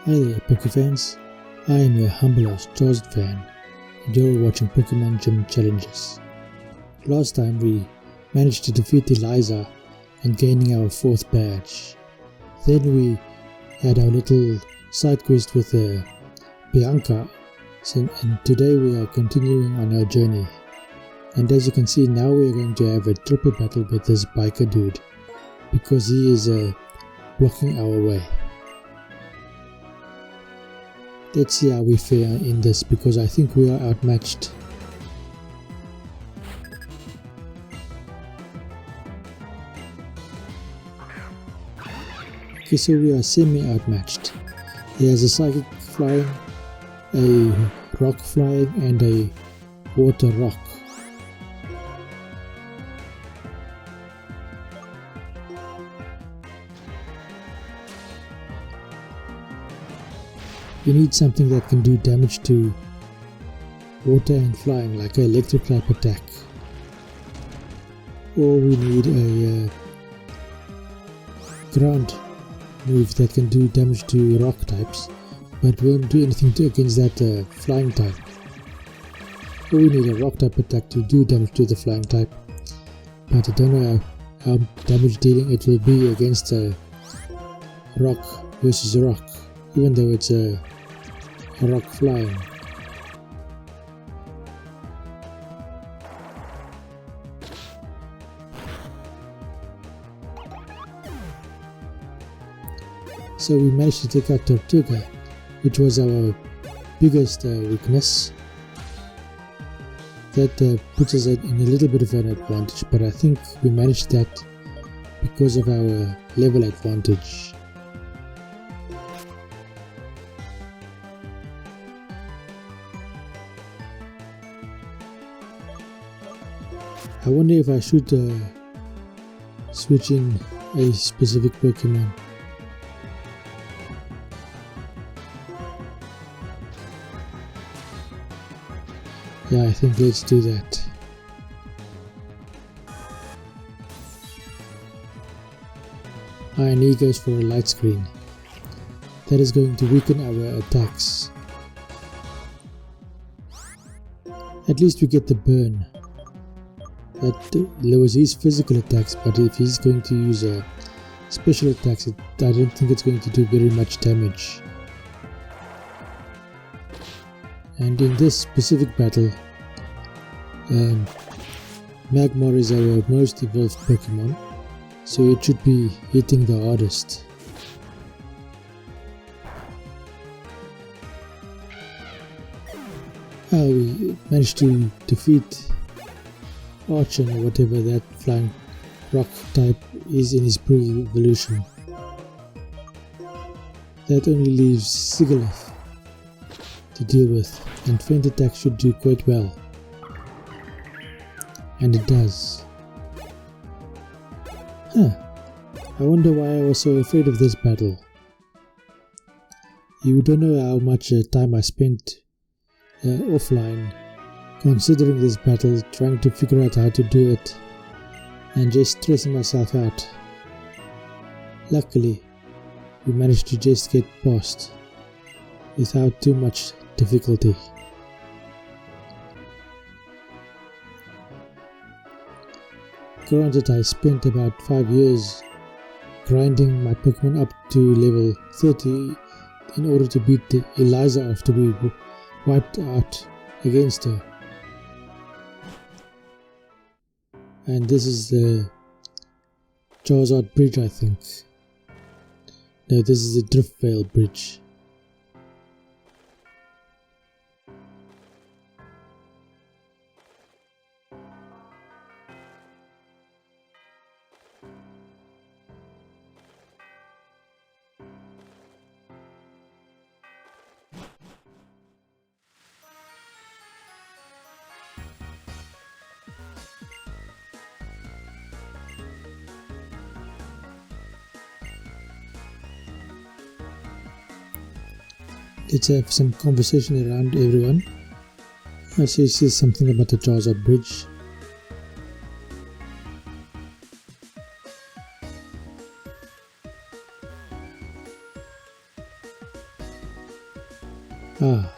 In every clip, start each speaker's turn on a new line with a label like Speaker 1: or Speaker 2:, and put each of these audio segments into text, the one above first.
Speaker 1: Hi there, Pokefans. I am your humble host, Chosen Fan, and you're watching Pokemon Gym Challenges. Last time we managed to defeat Eliza and gaining our 4th badge. Then we had our little side quest with Bianca, and today we are continuing on our journey. And as you can see, now we are going to have a triple battle with this biker dude, because he is blocking our way. Let's see how we fare in this, because I think we are outmatched. Okay, so we are semi-outmatched. He has a psychic flying, a rock flying, and a water rock. We need something that can do damage to water and flying, like an electric type attack. Or we need a ground move that can do damage to rock types, but won't do anything against that flying type. Or we need a rock type attack to do damage to the flying type, but I don't know how damage dealing it will be against a rock versus rock, even though it's a rock flying. So we managed to take out Tortuga, which was our biggest weakness. That puts us in a little bit of an advantage, but I think we managed that because of our level advantage. I wonder if I should switch in a specific Pokemon. Yeah, I think let's do that. And he goes for a light screen. That is going to weaken our attacks. At least we get the burn. That lowers his physical attacks, but if he's going to use special attacks, I don't think it's going to do very much damage. And in this specific battle, Magmar is our most evolved Pokemon, so it should be hitting the hardest. We managed to defeat Archon, or whatever that flying rock type is in his pre-evolution. That only leaves Sigilyph to deal with, and Feint Attack should do quite well. And it does. I wonder why I was so afraid of this battle. You don't know how much time I spent offline considering this battle, trying to figure out how to do it, and just stressing myself out. Luckily, we managed to just get past without too much difficulty. Granted, I spent about 5 years grinding my Pokemon up to level 30 in order to beat Eliza after we wiped out against her. And this is the Charizard Bridge, I think. No, this is the Driftvale Bridge. Let's have some conversation around everyone. I see something about the Charizard Bridge. Ah.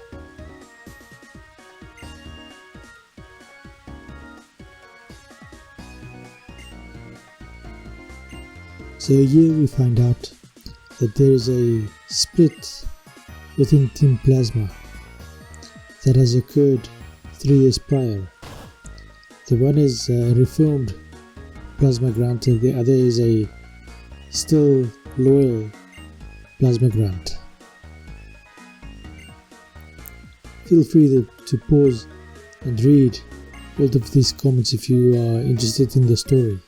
Speaker 1: So here we find out that there is a split within Team Plasma that has occurred 3 years prior. The one is a reformed Plasma Grunt and the other is a still loyal Plasma Grunt. Feel free to pause and read all of these comments if you are interested in the story.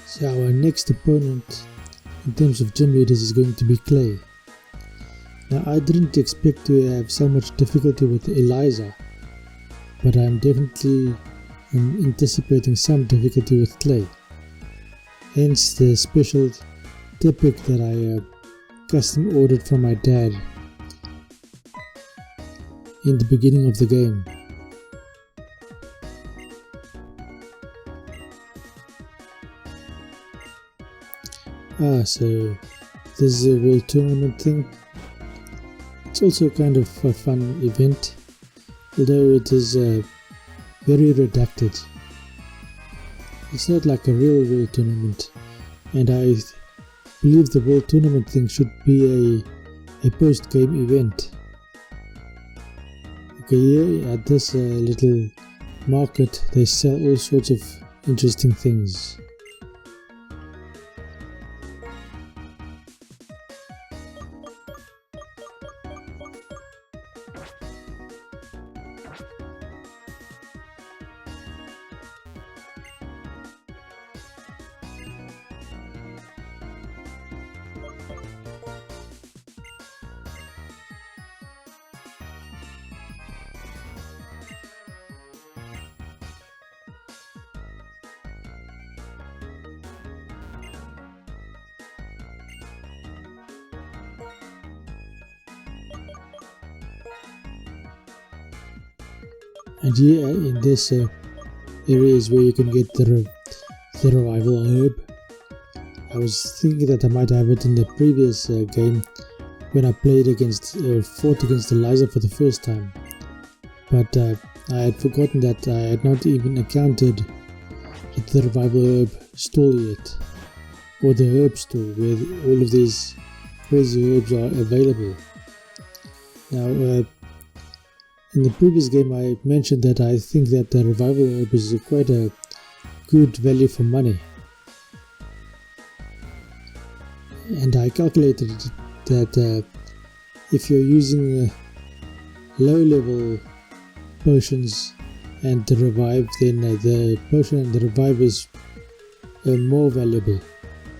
Speaker 1: So our next opponent in terms of gym leaders is going to be Clay. Now I didn't expect to have so much difficulty with Eliza, but I'm definitely anticipating some difficulty with Clay. Hence the special Tepic that I custom ordered from my dad in the beginning of the game. So this is a world tournament thing. It's also kind of a fun event, although it is very redacted. It's not like a real world tournament, and I believe the world tournament thing should be a post-game event. Okay, here at this little market they sell all sorts of interesting things. And here in this area is where you can get the revival herb. I was thinking that I might have it in the previous game when I played fought against Eliza for the first time, but I had forgotten that I had not even encountered the revival herb stall yet, or the herb store where all of these crazy herbs are available. Now in the previous game I mentioned that I think that the revival herb is quite a good value for money, and I calculated that if you're using low level potions and the revive, then the potion and the revive is more valuable.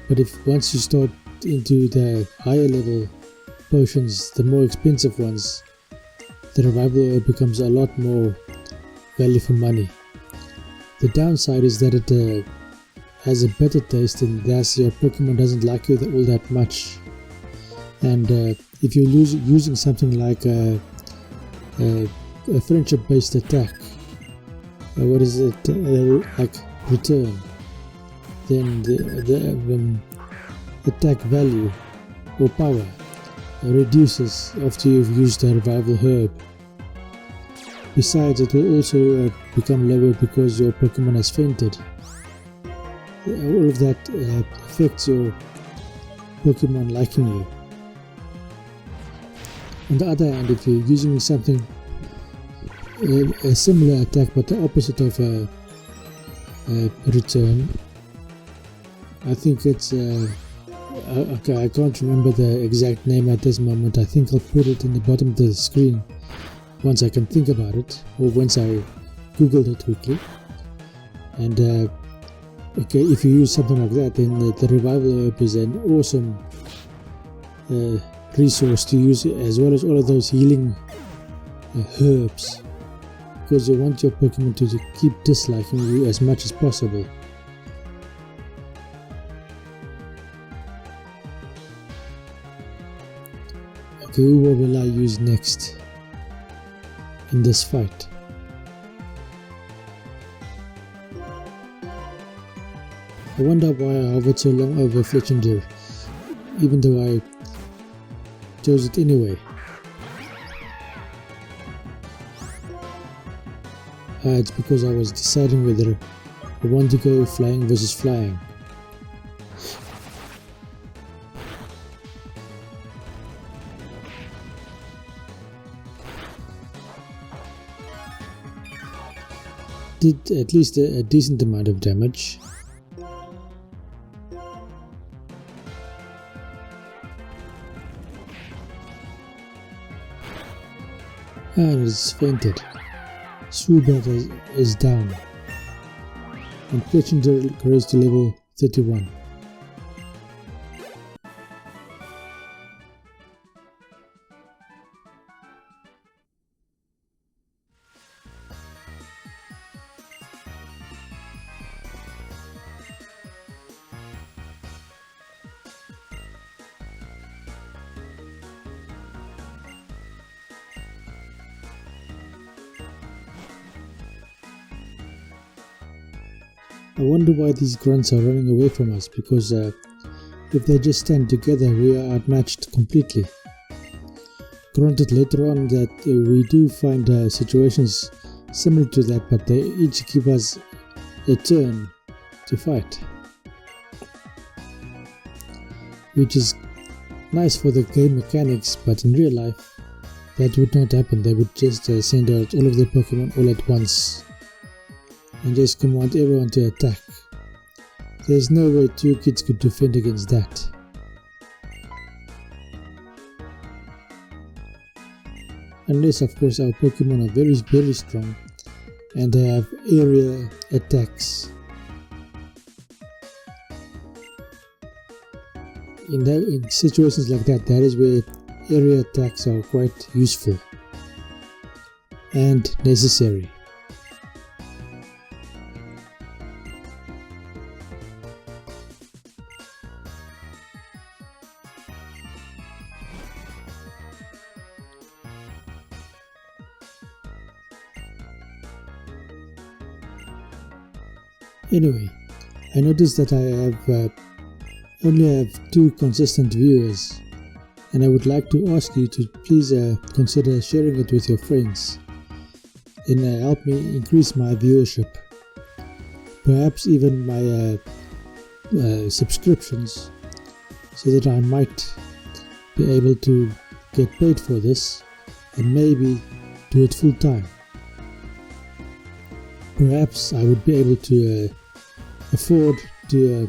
Speaker 1: But if once you start into the higher level potions, the more expensive ones, the revival becomes a lot more value for money. The downside is that it has a bitter taste, and thus your Pokemon doesn't like you all that much. And if you're using something like a friendship based attack, like return, then the attack value or power reduces after you've used the revival herb. Besides, it will also become lower because your Pokemon has fainted. All of that affects your Pokemon liking you. On the other hand, if you're using something, a similar attack but the opposite of a return, I think it's okay, I can't remember the exact name at this moment. I think I'll put it in the bottom of the screen once I can think about it, or once I googled it quickly. And okay, if you use something like that, then the revival herb is an awesome resource to use, as well as all of those healing herbs, because you want your Pokemon to keep disliking you as much as possible. Okay, who will I use next in this fight? I wonder why I hovered so long over Fletchinder, even though I chose it anyway. It's because I was deciding whether I want to go flying versus flying. Did at least a decent amount of damage. And it's fainted. Swoobat is down. And Fletchinder grows to level 31. I wonder why these grunts are running away from us, because if they just stand together we are outmatched completely. Granted, later on that we do find situations similar to that, but they each give us a turn to fight, which is nice for the game mechanics, but in real life that would not happen. They would just send out all of their Pokemon all at once and just command everyone to attack. There's no way two kids could defend against that. Unless of course our Pokemon are very very strong and they have area attacks. In situations like that, that is where area attacks are quite useful and necessary. Anyway, I noticed that I only have 2 consistent viewers, and I would like to ask you to please consider sharing it with your friends and help me increase my viewership, perhaps even my subscriptions, so that I might be able to get paid for this and maybe do it full time. Perhaps I would be able to afford to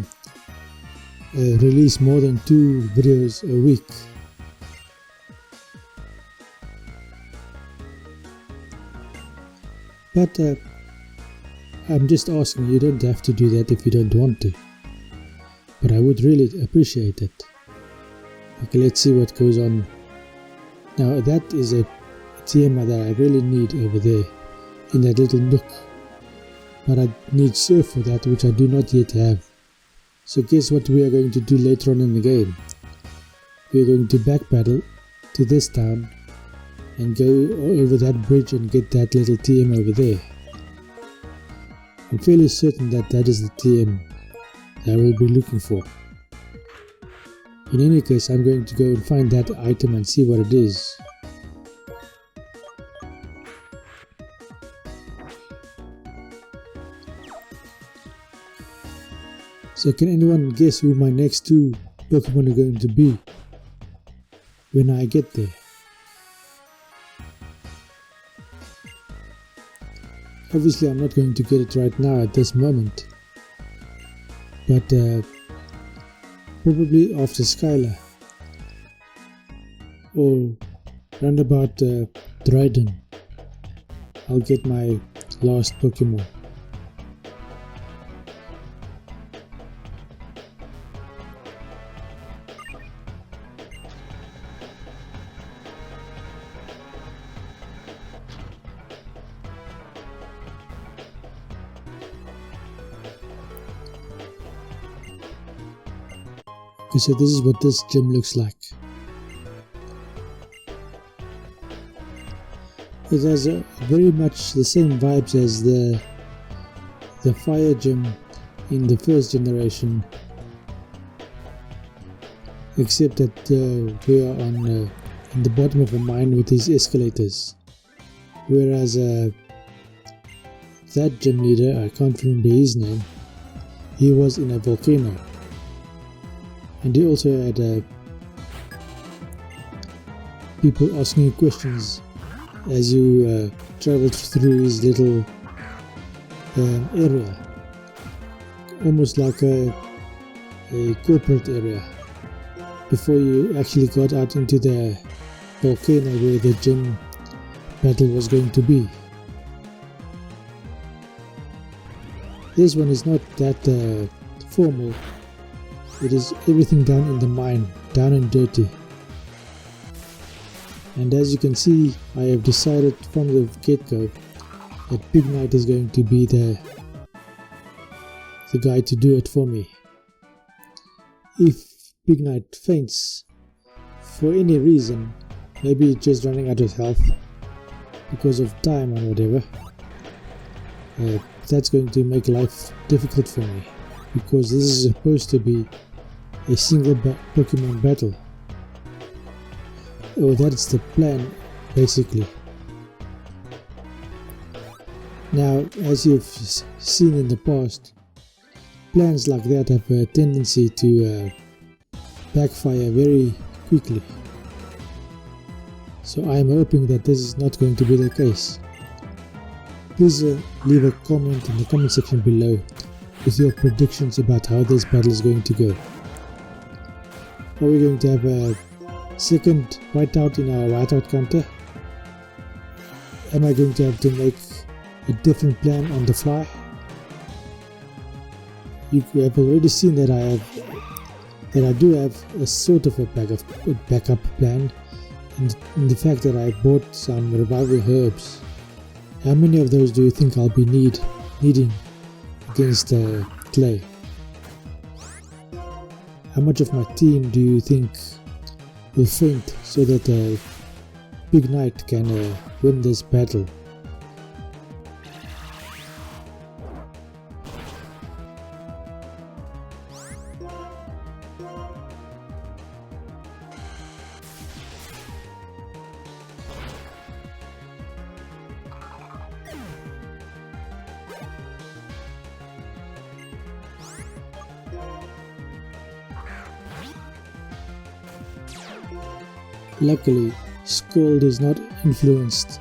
Speaker 1: release more than 2 videos a week. But I'm just asking, you don't have to do that if you don't want to. But I would really appreciate it. Okay, let's see what goes on. Now that is a TM that I really need over there in that little nook. But I need surf for that, which I do not yet have. So guess what we are going to do later on in the game? We are going to backpedal to this town and go over that bridge and get that little TM over there. I'm fairly certain that that is the TM that I will be looking for. In any case, I'm going to go and find that item and see what it is. So can anyone guess who my next 2 Pokemon are going to be when I get there? Obviously I'm not going to get it right now at this moment, but probably after Skylar or round about Dryden, I'll get my last Pokemon. Okay, so this is what this gym looks like. It has very much the same vibes as the fire gym in the first generation, except that we are on in the bottom of a mine with these escalators, whereas that gym leader, I can't remember his name, he was in a volcano, and he also had people asking you questions as you traveled through his little area, almost like a corporate area, before you actually got out into the volcano where the gym battle was going to be. This one is not that formal. It is everything down in the mine, down and dirty. And as you can see, I have decided from the get-go that Big Knight is going to be the guy to do it for me. If Big Knight faints for any reason, maybe just running out of health because of time or whatever, that's going to make life difficult for me, because this is supposed to be a single Pokemon battle. Oh, that's the plan, basically. Now, as you've seen in the past, plans like that have a tendency to backfire very quickly. So I am hoping that this is not going to be the case. Please leave a comment in the comment section below with your predictions about how this battle is going to go. Are we going to have a second whiteout in our whiteout counter? Am I going to have to make a different plan on the fly? You have already seen that I do have a sort of a backup plan, in the fact that I bought some revival herbs. How many of those do you think I'll be needing against Clay? How much of my team do you think will faint so that Big Knight can win this battle? Luckily, Scold is not influenced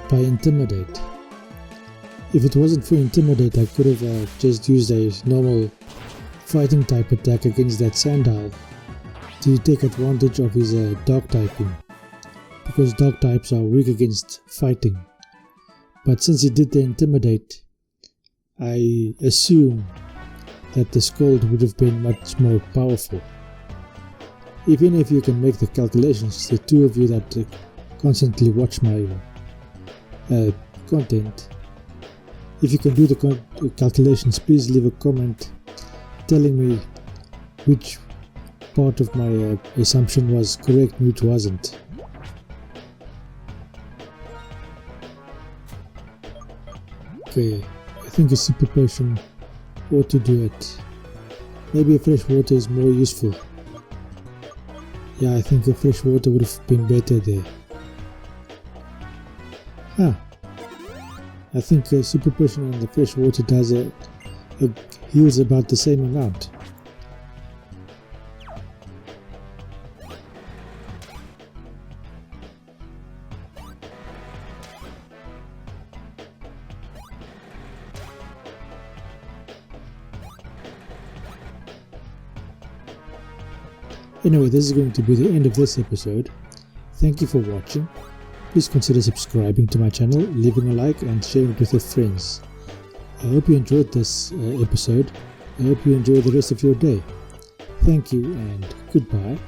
Speaker 1: by Intimidate. If it wasn't for Intimidate, I could have just used a normal fighting type attack against that Sandile to take advantage of his Dark typing, because Dark types are weak against fighting. But since he did the Intimidate, I assume that the Scold would have been much more powerful. Even if you can make the calculations, the two of you that constantly watch my content, if you can do the calculations, please leave a comment telling me which part of my assumption was correct and which wasn't. Okay, I think a super potion ought to do it. Maybe a fresh water is more useful. Yeah, I think a fresh water would have been better there. I think a super potion on the fresh water does heals about the same amount. Anyway, this is going to be the end of this episode. Thank you for watching. Please consider subscribing to my channel, leaving a like and sharing it with your friends. I hope you enjoyed this episode. I hope you enjoy the rest of your day. Thank you and goodbye.